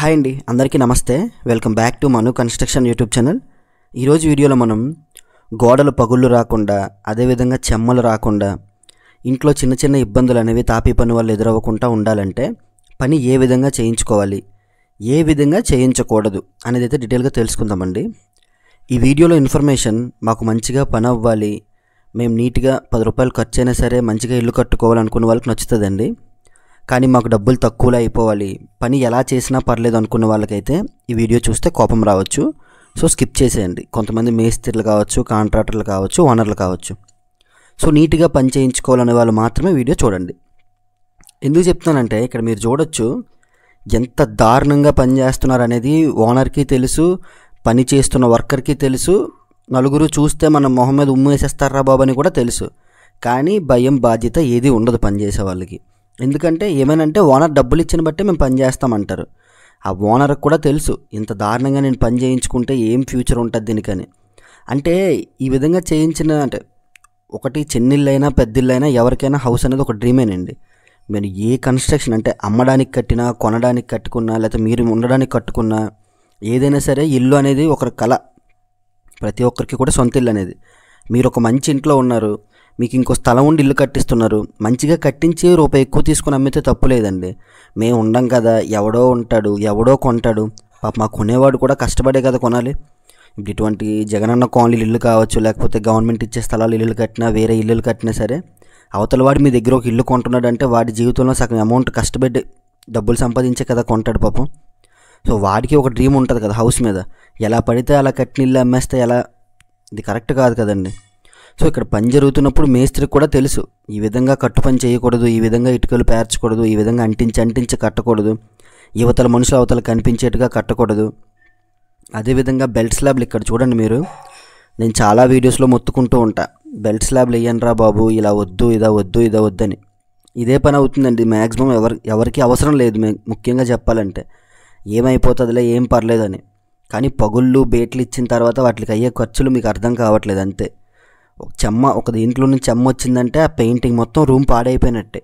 Hi అండి, అందరికీ నమస్తే. Welcome back to Manu construction YouTube channel. ఈరోజు వీడియోలో మనం గోడలు పగుళ్ళు రాకుండా, అదేవిధంగా చెమ్మలు రాకుండా, ఇంట్లో చిన్న చిన్న ఇబ్బందులు అనేవి తాపీ పని వాళ్ళు ఎదురవ్వకుండా ఉండాలంటే పని ఏ విధంగా చేయించుకోవాలి, ఏ విధంగా చేయించకూడదు అనేది అయితే డీటెయిల్గా తెలుసుకుందామండి. ఈ వీడియోలో ఇన్ఫర్మేషన్ మాకు మంచిగా పని అవ్వాలి, మేము నీట్గా 10 రూపాయలు ఖర్చు అయినా సరే మంచిగా ఇల్లు కట్టుకోవాలనుకున్న వాళ్ళకి నచ్చుతుందండి. కానీ మాకు డబ్బులు తక్కువలో అయిపోవాలి, పని ఎలా చేసినా పర్లేదు అనుకున్న వాళ్ళకైతే ఈ వీడియో చూస్తే కోపం రావచ్చు. సో స్కిప్ చేసేయండి. కొంతమంది మేస్త్రీలు కావచ్చు, కాంట్రాక్టర్లు కావచ్చు, ఓనర్లు కావచ్చు. సో నీట్గా పని చేయించుకోవాలనే వాళ్ళు మాత్రమే వీడియో చూడండి. ఎందుకు చెప్తున్నానంటే ఇక్కడ మీరు చూడొచ్చు ఎంత దారుణంగా పని చేస్తున్నారు అనేది ఓనర్కి తెలుసు, పని చేస్తున్న వర్కర్కి తెలుసు. నలుగురు చూస్తే మన మొహం మీద ఉమ్ము వేసేస్తారా బాబు అని కూడా తెలుసు. కానీ భయం బాధ్యత ఏది ఉండదు పని చేసే వాళ్ళకి. ఎందుకంటే ఏమైనంటే ఓనర్ డబ్బులు ఇచ్చిన బట్టే మేము పని చేస్తామంటారు. ఆ ఓనర్కి కూడా తెలుసు ఇంత దారుణంగా నేను పని చేయించుకుంటే ఏం ఫ్యూచర్ ఉంటుంది దీనికని. అంటే ఈ విధంగా చేయించిన అంటే ఒకటి చిన్నిళ్ళైనా పెద్దిళ్ళైనా ఎవరికైనా హౌస్ అనేది ఒక డ్రీమేనండి. మీరు ఏ కన్స్ట్రక్షన్ అంటే అమ్మడానికి కట్టినా, కొనడానికి కట్టుకున్నా, లేకపోతే మీరు ఉండడానికి కట్టుకున్నా, ఏదైనా సరే ఇల్లు అనేది ఒకరి కళ. ప్రతి ఒక్కరికి కూడా సొంత ఇల్లు అనేది. మీరు ఒక మంచి ఇంట్లో ఉన్నారు, మీకు ఇంకో స్థలం ఉండి ఇల్లు కట్టిస్తున్నారు, మంచిగా కట్టించి రూపాయి ఎక్కువ తీసుకుని అమ్మితే తప్పు లేదండి. మేము ఉండం కదా, ఎవడో ఉంటాడు, ఎవడో కొంటాడు. పాప మా కొనేవాడు కూడా కష్టపడే కదా కొనాలి. ఇప్పుడు ఇటువంటి జగనన్న కాలనీలు ఇల్లు కావచ్చు, లేకపోతే గవర్నమెంట్ ఇచ్చే స్థలాలు ఇల్లు కట్టినా, వేరే ఇల్లులు కట్టినా సరే అవతల వాడు మీ దగ్గర ఒక ఇల్లు కొంటున్నాడు అంటే వాడి జీవితంలో సగం అమౌంట్ కష్టపడి డబ్బులు సంపాదించే కదా కొంటాడు పాపం. సో వాడికి ఒక డ్రీమ్ ఉంటుంది కదా హౌస్ మీద. ఎలా పడితే అలా కట్టిన ఇల్లు అమ్మేస్తే ఎలా, ఇది కరెక్ట్ కాదు కదండి. సో ఇక్కడ పని జరుగుతున్నప్పుడు మేస్త్రికి కూడా తెలుసు ఈ విధంగా కట్టు పని చేయకూడదు, ఈ విధంగా ఇటుకలు పేర్చకూడదు, ఈ విధంగా అంటించి కట్టకూడదు, యువతల మనుషులు అవతల కనిపించేట్టుగా కట్టకూడదు. అదేవిధంగా బెల్ట్ స్లాబ్లు ఇక్కడ చూడండి మీరు, నేను చాలా వీడియోస్లో మొత్తుకుంటూ ఉంటా, బెల్ట్ స్లాబ్లు వేయండి రా బాబు, ఇలా వద్దు, ఇదా వద్దు, ఇదా వద్దని. ఇదే పని అవుతుందండి మ్యాక్సిమం. ఎవరికి అవసరం లేదు ముఖ్యంగా చెప్పాలంటే. ఏమైపోతుందిలే, ఏం పర్లేదని. కానీ పగుళ్ళు బేట్లు ఇచ్చిన తర్వాత వాటికి అయ్యే ఖర్చులు మీకు అర్థం కావట్లేదు అంతే. ఒక దీంట్లో నుంచి చెమ్మ వచ్చిందంటే ఆ పెయింటింగ్ మొత్తం రూమ్ పాడైపోయినట్టే.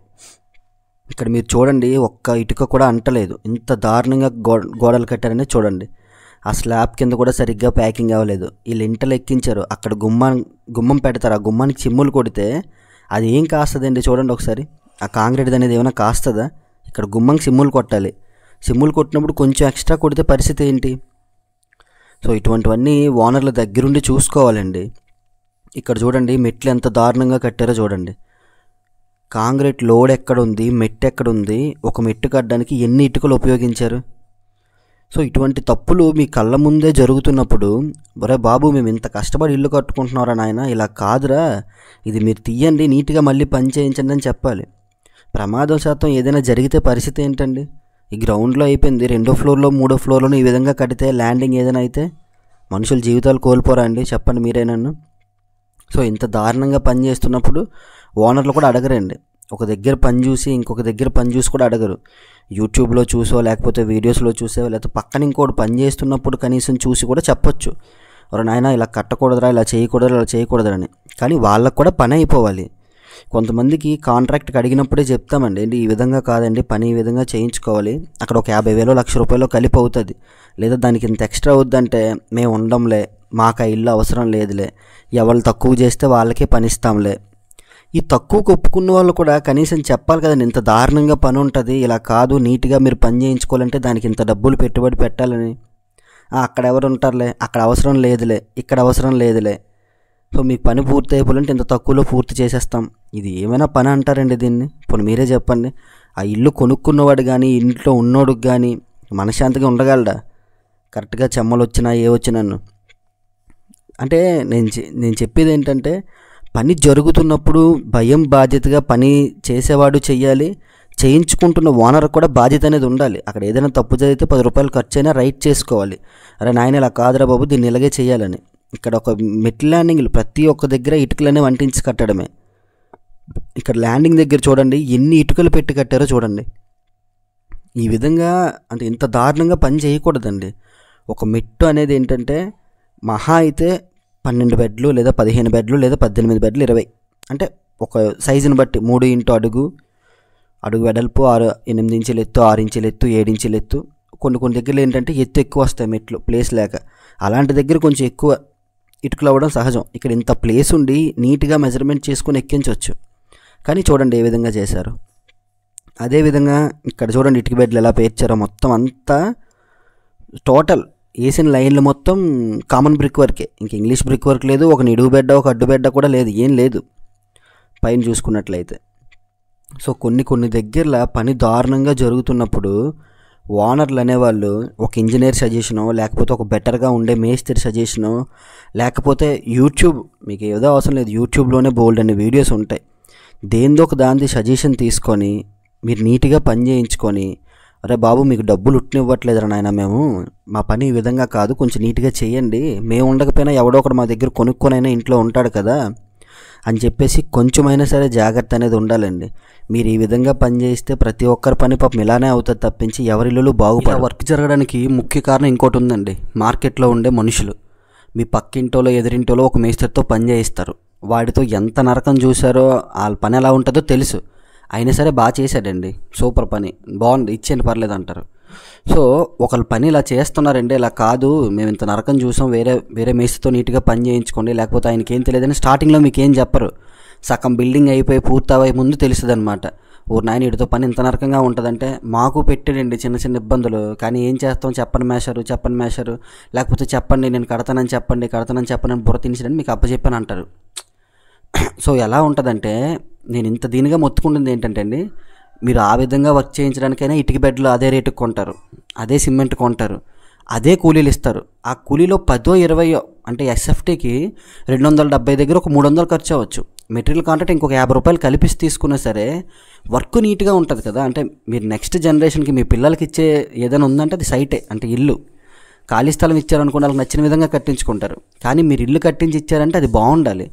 ఇక్కడ మీరు చూడండి, ఒక్క ఇటుక కూడా అంటలేదు. ఇంత దారుణంగా గోడలు కట్టారనే చూడండి. ఆ స్లాబ్ కింద కూడా సరిగ్గా ప్యాకింగ్ అవ్వలేదు. ఈ లింటలు ఎక్కించారు, అక్కడ గుమ్మం పెడతారు, ఆ గుమ్మానికి చిమ్ములు కొడితే అది ఏం కాస్తుందండి చూడండి ఒకసారి. ఆ కాంక్రీట్ అనేది ఏమైనా కాస్తుందా? ఇక్కడ గుమ్మంకి సిమ్ములు కొట్టాలి. సిమ్ములు కొట్టినప్పుడు కొంచెం ఎక్స్ట్రా కొడితే పరిస్థితి ఏంటి? సో ఇటువంటివన్నీ ఓనర్ల దగ్గరుండి చూసుకోవాలండి. ఇక్కడ చూడండి మెట్లు ఎంత దారుణంగా కట్టారో చూడండి. కాంక్రీట్ లోడ్ ఎక్కడుంది, మెట్టు ఎక్కడుంది, ఒక మెట్టు కట్టడానికి ఎన్ని ఇటుకలు ఉపయోగించారు? సో ఇటువంటి తప్పులు మీ కళ్ళ ముందే జరుగుతున్నప్పుడు, ఒరే బాబు మేము ఇంత కష్టపడి ఇల్లు కట్టుకుంటున్నారా నాయన, ఇలా కాదురా, ఇది మీరు తీయండి, నీట్గా మళ్ళీ పని చేయించండి అని చెప్పాలి. ప్రమాదం శాతం ఏదైనా జరిగితే పరిస్థితి ఏంటండి? ఈ గ్రౌండ్లో అయిపోయింది, 2వ ఫ్లోర్లో 3వ ఫ్లోర్లోనూ ఈ విధంగా కడితే ల్యాండింగ్ ఏదైనా అయితే మనుషుల జీవితాలు కోల్పోరా అండి? చెప్పండి మీరే నన్ను. సో ఇంత దారుణంగా పని చేస్తున్నప్పుడు ఓనర్లు కూడా అడగరండి. ఒక దగ్గర పని చూసి ఇంకొక దగ్గర పని చూసి కూడా అడగరు. యూట్యూబ్లో చూసో, లేకపోతే వీడియోస్లో చూసో, లేకపోతే పక్కన ఇంకోటి పని చేస్తున్నప్పుడు కనీసం చూసి కూడా చెప్పొచ్చు, ఎవరు నాయన ఇలా కట్టకూడదురా, ఇలా చేయకూడదురా అని. కానీ వాళ్ళకు కూడా పని అయిపోవాలి. కొంతమందికి కాంట్రాక్ట్కి అడిగినప్పుడే చెప్తామండి, ఏంటి ఈ విధంగా కాదండి, పని ఈ విధంగా చేయించుకోవాలి, అక్కడ ఒక 50,000 1,00,000 కలిపి అవుతుంది, లేదా దానికి ఇంత ఎక్స్ట్రా అవుద్దంటే మేము ఉండంలే, మాకు ఆ ఇల్లు అవసరం లేదులే, ఎవరు తక్కువ చేస్తే వాళ్ళకే పని ఇస్తాంలే. ఈ తక్కువకు ఒప్పుకున్న వాళ్ళు కూడా కనీసం చెప్పాలి కదండి, ఇంత దారుణంగా పని ఉంటుంది, ఇలా కాదు, నీట్గా మీరు పని చేయించుకోవాలంటే దానికి ఇంత డబ్బులు పెట్టుబడి పెట్టాలని. అక్కడ ఎవరు ఉంటారులే, అక్కడ అవసరం లేదులే, ఇక్కడ అవసరం లేదులే, సో మీకు పని పూర్తి అయిపోవాలంటే ఇంత తక్కువలో పూర్తి చేసేస్తాం. ఇది ఏమైనా పని అంటారండి దీన్ని? ఇప్పుడు మీరే చెప్పండి. ఆ ఇల్లు కొనుక్కున్నవాడు కానీ, ఇంట్లో ఉన్నోడికి కానీ మనశ్శాంతిగా ఉండగలడా? కరెక్ట్గా చెమ్మలు వచ్చినా ఏ వచ్చినాను అంటే నేను చెప్పేది ఏంటంటే, పని జరుగుతున్నప్పుడు భయం బాధ్యతగా పని చేసేవాడు చెయ్యాలి, చేయించుకుంటున్న ఓనర్ కూడా బాధ్యత అనేది ఉండాలి. అక్కడ ఏదైనా తప్పు జరిగితే 10 రూపాయలు ఖర్చు అయినా రైట్ చేసుకోవాలి. అరే నాయన ఇలా కాదురా బాబు, దీన్ని ఇలాగే చేయాలని. ఇక్కడ ఒక మెట్ ల్యాండింగ్లు ప్రతి ఒక్క దగ్గర ఇటుకలనే వంటించి కట్టడమే. ఇక్కడ ల్యాండింగ్ దగ్గర చూడండి ఎన్ని ఇటుకలు పెట్టి కట్టారో చూడండి. ఈ విధంగా అంటే ఇంత దారుణంగా పని చేయకూడదండి. ఒక మెట్టు అనేది ఏంటంటే మహా అయితే 12 బెడ్లు, లేదా 15 బెడ్లు, లేదా 18 బెడ్లు, 20 అంటే ఒక సైజుని బట్టి 3 ఇంటూ అడుగు వెడల్పు, 8 ఇంచుల ఎత్తు, 6 ఇంచుల ఎత్తు, 7 ఇంచుల ఎత్తు, కొన్ని దగ్గరలో ఏంటంటే ఎత్తు ఎక్కువ వస్తాయి మెట్లు ప్లేస్ లేక. అలాంటి దగ్గర కొంచెం ఎక్కువ ఇటుకలు అవ్వడం సహజం. ఇక్కడ ఇంత ప్లేస్ ఉండి నీట్గా మెజర్మెంట్ చేసుకొని ఎక్కించవచ్చు. కానీ చూడండి ఏ విధంగా చేశారు. అదేవిధంగా ఇక్కడ చూడండి ఇటుక బెడ్లు ఎలా పేర్చారో. మొత్తం అంతా టోటల్ వేసిన లైన్లు మొత్తం కామన్ బ్రిక్ వర్కే, ఇంక ఇంగ్లీష్ బ్రిక్ వర్క్ లేదు. ఒక నిడుగు బెడ్డ ఒక అడ్డు బెడ్డ కూడా లేదు, ఏం లేదు పైన చూసుకున్నట్లయితే. సో కొన్ని దగ్గరలో పని దారుణంగా జరుగుతున్నప్పుడు ఓనర్లు అనేవాళ్ళు ఒక ఇంజనీర్ సజెషనో, లేకపోతే ఒక బెటర్గా ఉండే మేస్త్రి సజెషనో, లేకపోతే యూట్యూబ్, మీకు ఏదో అవసరం లేదు, యూట్యూబ్లోనే బోల్డ్ అనే వీడియోస్ ఉంటాయి, దేందో ఒక దాని సజెషన్ తీసుకొని మీరు నీట్గా పని చేయించుకొని, అరే బాబు మీకు డబ్బులు ఉట్టినివ్వట్లేదురా నాయన, మేము మా పని ఈ విధంగా కాదు, కొంచెం నీట్గా చేయండి, మేము ఉండకపోయినా ఎవడో ఒకడు మా దగ్గర కొనుక్కొనైనా ఇంట్లో ఉంటాడు కదా అని చెప్పేసి కొంచెమైనా సరే జాగ్రత్త అనేది ఉండాలండి. మీరు ఈ విధంగా పని చేస్తే ప్రతి ఒక్కరి పని పాపం ఇలానే అవుతుంది తప్పించి ఎవరి ఇల్లు బాగుపడదు. వర్క్ జరగడానికి ముఖ్య కారణం ఇంకోటి ఉందండి, మార్కెట్లో ఉండే మనుషులు. మీ పక్కింటోలో ఎదురింటోలో ఒక మేస్త్రితో పని చేయిస్తారు, వాడితో ఎంత నరకం చూసారో, వాళ్ళ పని ఎలా ఉంటుందో తెలుసు, అయినా సరే బాగా చేశాడండి, సూపర్ పని, బాగుంది, ఇచ్చేయండి పర్లేదు అంటారు. సో ఒకళ్ళ పని ఇలా చేస్తున్నారండి, ఇలా కాదు మేము ఇంత నరకం చూసాం, వేరే మేస్త్రితో నీట్గా పని చేయించుకోండి, లేకపోతే ఆయనకి ఏం తెలియదని స్టార్టింగ్లో మీకు ఏం చెప్పరు, సగం బిల్డింగ్ అయిపోయి పూర్తయ్యే ముందు తెలుస్తుంది అనమాట. ఓ నాయన వీడితో పని ఇంత నరకంగా ఉంటుందంటే. మాకు పెట్టాడండి చిన్న ఇబ్బందులు, కానీ ఏం చేస్తాం, చెప్పండి మేషరు, లేకపోతే చెప్పండి నేను కడతానని చెప్పండి బుర్ర తినిసిడని మీకు అప్పచెప్పాను అంటారు. సో ఎలా ఉంటుందంటే, నేను ఇంత దీనిగా మొత్తుకుంటుంది ఏంటంటే అండి, మీరు ఆ విధంగా వర్క్ చేయించడానికైనా ఇటుక బెడ్లు అదే రేటుకి కొంటారు, అదే సిమెంట్ కొంటారు, అదే కూలీలు ఇస్తారు. ఆ కూలీలో 10-20 అంటే ఎస్ఎఫ్టీకి 270 దగ్గర ఒక 300 ఖర్చు అవ్వచ్చు. మెటీరియల్ కాంట్రాక్ట్ ఇంకొక 50 రూపాయలు కలిపిసి తీసుకున్నా సరే వర్క్ నీట్గా ఉంటుంది కదా. అంటే మీరు నెక్స్ట్ జనరేషన్కి మీ పిల్లలకి ఇచ్చే ఏదైనా ఉందంటే అది సైటే, అంటే ఇల్లు. ఖాళీ స్థలం ఇచ్చారనుకోండి, వాళ్ళకి నచ్చిన విధంగా కట్టించుకుంటారు. కానీ మీరు ఇల్లు కట్టించి ఇచ్చారంటే అది బాగుండాలి.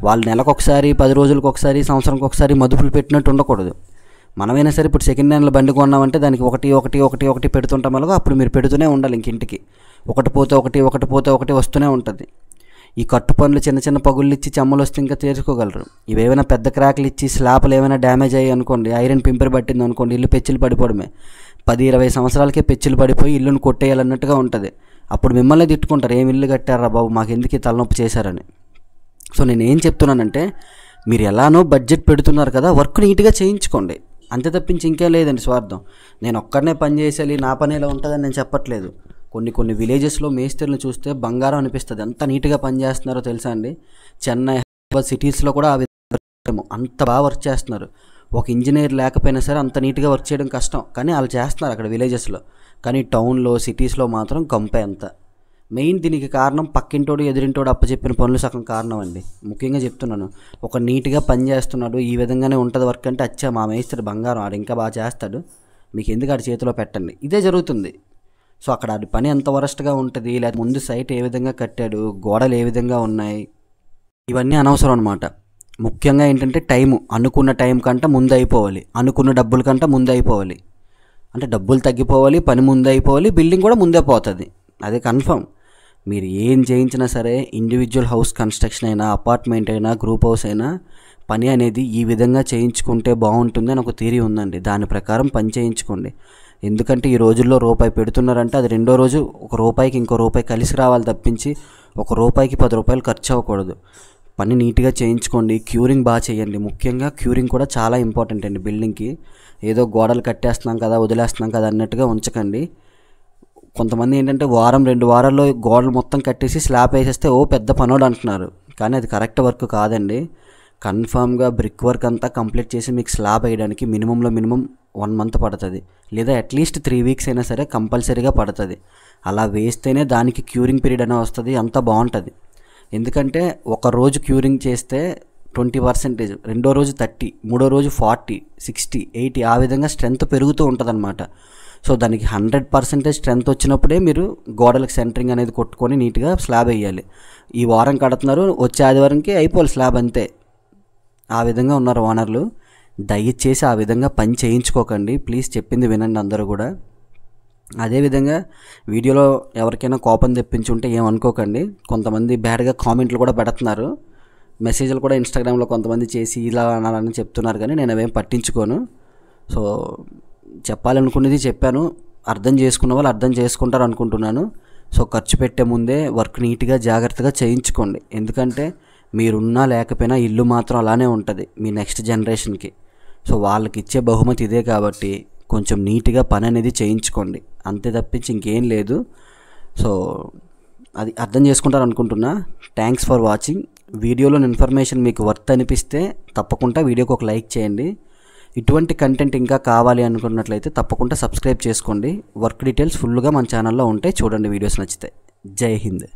వాళ్ళు నెలకొకసారి, 10 రోజులకు ఒకసారి, సంవత్సరానికి ఒకసారి మదుపులు పెట్టినట్టు ఉండకూడదు. మనమైనా సరే ఇప్పుడు సెకండ్ హ్యాండ్లో బండి కొన్నామంటే దానికి ఒకటి పెడుతుంటాం, అలాగా అప్పుడు మీరు పెడుతూనే ఉండాలి. ఇంకింటికి ఒకటి పోతే ఒకటి వస్తూనే ఉంటుంది. ఈ కట్టు పనులు చిన్న పగుళ్ళు ఇచ్చి చెమ్మలు వస్తే ఇంకా తీర్చుకోగలరు. ఇవేమైనా పెద్ద క్రాక్లు ఇచ్చి స్లాబ్లు ఏమైనా డ్యామేజ్ అయ్యి అనుకోండి, ఐరన్ పింపర్ పట్టింది అనుకోండి, ఇల్లు పెచ్చులు పడిపోవడమే. 10-20 సంవత్సరాలకే పెచ్చులు పడిపోయి ఇల్లును కొట్టేయాలన్నట్టుగా ఉంటుంది. అప్పుడు మిమ్మల్ని తిట్టుకుంటారు, ఏమి ఇల్లు కట్టారా బాబు, మాకు ఎందుకు ఈ తలనొప్పి చేశారని. సో నేను ఏం చెప్తున్నానంటే, మీరు ఎలానో బడ్జెట్ పెడుతున్నారు కదా, వర్క్ నీట్గా చేయించుకోండి, అంతే తప్పించి ఇంకేం లేదండి స్వార్థం. నేను ఒక్కడనే పని చేసేయాలి, నా పని ఎలా ఉంటుందని నేను చెప్పట్లేదు. కొన్ని విలేజెస్లో మేస్త్రీలను చూస్తే బంగారం అనిపిస్తుంది, ఎంత నీట్గా పని చేస్తున్నారో తెలుసా అండి. చెన్నై, హైదరాబాద్ సిటీస్లో కూడా ఆ విధంగా అంత బాగా వర్క్ చేస్తున్నారు. ఒక ఇంజనీర్ లేకపోయినా సరే అంత నీట్గా వర్క్ చేయడం కష్టం, కానీ వాళ్ళు చేస్తున్నారు అక్కడ విలేజెస్లో. కానీ టౌన్లో, సిటీస్లో మాత్రం కంపే అంత. మెయిన్ దీనికి కారణం పక్కింటోడు ఎదురింటోడు అప్పచెప్పిన పనులు సగం కారణం అండి. ముఖ్యంగా చెప్తున్నాను, ఒక నీట్గా పని చేస్తున్నాడు, ఈ విధంగానే ఉంటుంది వర్క్ అంటే, అచ్చా మా మేస్త్రి బంగారం, ఆడు ఇంకా బాగా చేస్తాడు, మీకు ఎందుకు ఆడి చేతిలో పెట్టండి, ఇదే జరుగుతుంది. సో అక్కడ ఆడి పని ఎంత వరస్ట్గా ఉంటుంది, లేదా ముందు సైట్ ఏ విధంగా కట్టాడు, గోడలు ఏ విధంగా ఉన్నాయి, ఇవన్నీ అనవసరం అనమాట. ముఖ్యంగా ఏంటంటే టైము, అనుకున్న టైం కంటే ముందు అయిపోవాలి, అనుకున్న డబ్బుల కంటే ముందు అయిపోవాలి. అంటే డబ్బులు తగ్గిపోవాలి, పని ముందు అయిపోవాలి, బిల్డింగ్ కూడా ముందే పోతుంది, అదే కన్ఫర్మ్. మీరు ఏం చేయించినా సరే, ఇండివిజువల్ హౌస్ కన్స్ట్రక్షన్ అయినా, అపార్ట్మెంట్ అయినా, గ్రూప్ హౌస్ అయినా, పని అనేది ఈ విధంగా చేయించుకుంటే బాగుంటుంది అని ఒక థియరీ ఉందండి. దాని ప్రకారం పని చేయించుకోండి. ఎందుకంటే ఈ రోజుల్లో రూపాయి పెడుతున్నారంటే అది రెండో రోజు ఒక రూపాయికి ఇంకో రూపాయి కలిసి రావాలి తప్పించి ఒక రూపాయికి 10 రూపాయలు ఖర్చు అవ్వకూడదు. పని నీట్గా చేయించుకోండి, క్యూరింగ్ బాగా చేయండి. ముఖ్యంగా క్యూరింగ్ కూడా చాలా ఇంపార్టెంట్ అండి బిల్డింగ్కి. ఏదో గోడలు కట్టేస్తున్నాం కదా, వదిలేస్తున్నాం కదా అన్నట్టుగా ఉంచకండి. కొంతమంది ఏంటంటే 1-2 వారాల్లో గోడలు మొత్తం కట్టేసి స్లాబ్ వేసేస్తే ఓ పెద్ద పనోడు అంటున్నారు, కానీ అది కరెక్ట్ వర్క్ కాదండి. కన్ఫామ్గా బ్రిక్ వర్క్ అంతా కంప్లీట్ చేసి మీకు స్లాబ్ వేయడానికి మినిమం 1 మంత్ పడుతుంది, లేదా అట్లీస్ట్ 3 వీక్స్ అయినా సరే కంపల్సరీగా పడుతుంది. అలా వేస్తేనే దానికి క్యూరింగ్ పీరియడ్ అనేది వస్తుంది, అంతా బాగుంటుంది. ఎందుకంటే ఒక రోజు క్యూరింగ్ చేస్తే 20%, రెండో రోజు 30, మూడో రోజు 40, 60, 80 ఆ విధంగా స్ట్రెంత్ పెరుగుతూ ఉంటుంది అనమాట. సో దానికి 100% స్ట్రెంత్ వచ్చినప్పుడే మీరు గోడలకు సెంటరింగ్ అనేది కొట్టుకొని నీట్గా స్లాబ్ వేయాలి. ఈ వారం కడుతున్నారు, వచ్చే ఆదివారంకి అయిపోవాలి స్లాబ్, అంతే. ఆ విధంగా ఉన్నారు ఓనర్లు. దయచేసి ఆ విధంగా పని చేయించుకోకండి ప్లీజ్, చెప్పింది వినండి అందరూ కూడా. అదేవిధంగా వీడియోలో ఎవరికైనా కోపం తెప్పించుంటే ఏమనుకోకండి. కొంతమంది బ్యాడ్గా కామెంట్లు కూడా పెడుతున్నారు, మెసేజ్లు కూడా ఇన్స్టాగ్రామ్లో కొంతమంది చేసి ఇలా అనాలని చెప్తున్నారు, కానీ నేను అవేం పట్టించుకోను. సో చెప్పాలనుకునేది చెప్పాను, అర్థం చేసుకున్న వాళ్ళు అర్థం చేసుకుంటారు అనుకుంటున్నాను. సో ఖర్చు పెట్టే ముందే వర్క్ నీట్గా జాగ్రత్తగా చేయించుకోండి. ఎందుకంటే మీరున్నా లేకపోయినా ఇల్లు మాత్రం అలానే ఉంటుంది మీ నెక్స్ట్ జనరేషన్కి. సో వాళ్ళకి ఇచ్చే బహుమతి ఇదే కాబట్టి కొంచెం నీట్గా పని అనేది చేయించుకోండి, అంతే తప్పించి ఇంకేం లేదు. సో అది అర్థం చేసుకుంటారు అనుకుంటున్నా. Thanks for watching. వీడియోలో ఇన్ఫర్మేషన్ మీకు వర్త్ అనిపిస్తే తప్పకుండా వీడియోకి ఒక లైక్ చేయండి. ఇటువంటి కంటెంట్ ఇంకా కావాలి అనుకున్నట్లయితే తప్పకుండా సబ్స్క్రైబ్ చేసుకోండి. వర్క్ డీటెయిల్స్ ఫుల్గా మన ఛానల్లో ఉంటాయి, చూడండి వీడియోస్ నచ్చితే. జై హింద్.